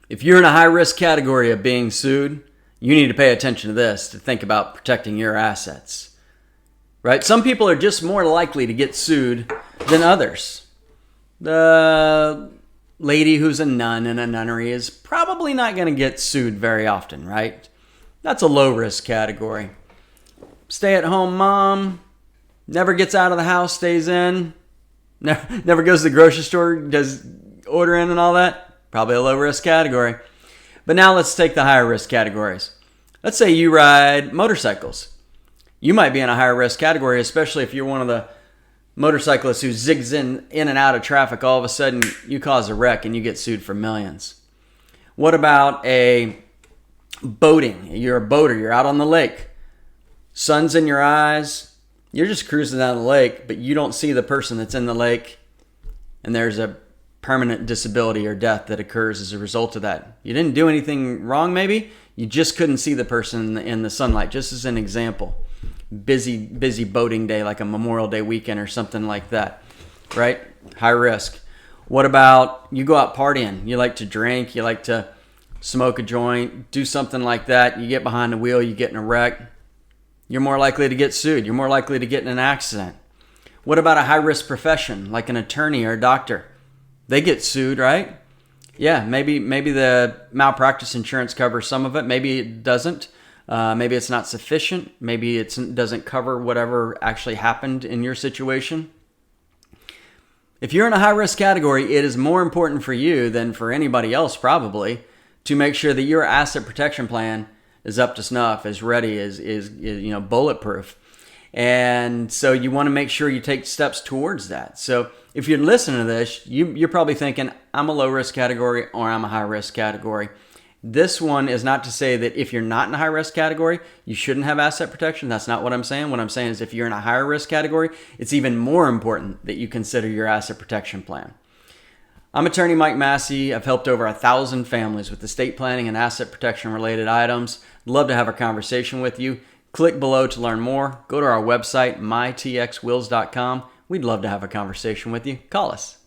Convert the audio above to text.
If you're in a high-risk category of being sued, you need to pay attention to this to think about protecting your assets. Right? Some people are just more likely to get sued than others. The lady who's a nun in a nunnery is probably not going to get sued very often, right? That's a low-risk category. Stay-at-home mom, never gets out of the house, stays in, never goes to the grocery store, does ordering and all that. Probably a low-risk category. But now let's take the higher-risk categories. Let's say you ride motorcycles. You might be in a higher-risk category, especially if you're one of the motorcyclists who zigs in and out of traffic. All of a sudden, you cause a wreck and you get sued for millions. What about a boating? You're a boater. You're out on the lake. Sun's in your eyes. You're just cruising down the lake, but you don't see the person that's in the lake, and there's a permanent disability or death that occurs as a result of that. You didn't do anything wrong, maybe. You just couldn't see the person in the sunlight, just as an example. Busy boating day, like a Memorial Day weekend or something like that, right? High risk. What about you go out partying? You like to drink, you like to smoke a joint, do something like that. You get behind the wheel, you get in a wreck. You're more likely to get sued. You're more likely to get in an accident. What about a high-risk profession, like an attorney or a doctor? They get sued, right? Yeah, maybe the malpractice insurance covers some of it. Maybe it doesn't. Maybe it's not sufficient. Maybe it doesn't cover whatever actually happened in your situation. If you're in a high-risk category, it is more important for you than for anybody else probably to make sure that your asset protection plan is up to snuff, is ready, is bulletproof. And so you want to make sure you take steps towards that. So if you're listening to this, you're probably thinking, I'm a low-risk category or I'm a high-risk category. This one is not to say that if you're not in a high-risk category, you shouldn't have asset protection. That's not what I'm saying. What I'm saying is if you're in a higher risk category, it's even more important that you consider your asset protection plan. I'm attorney Mike Massey. I've helped over 1,000 families with estate planning and asset protection related items. I'd love to have a conversation with you. Click below to learn more. Go to our website, mytxwills.com. We'd love to have a conversation with you. Call us.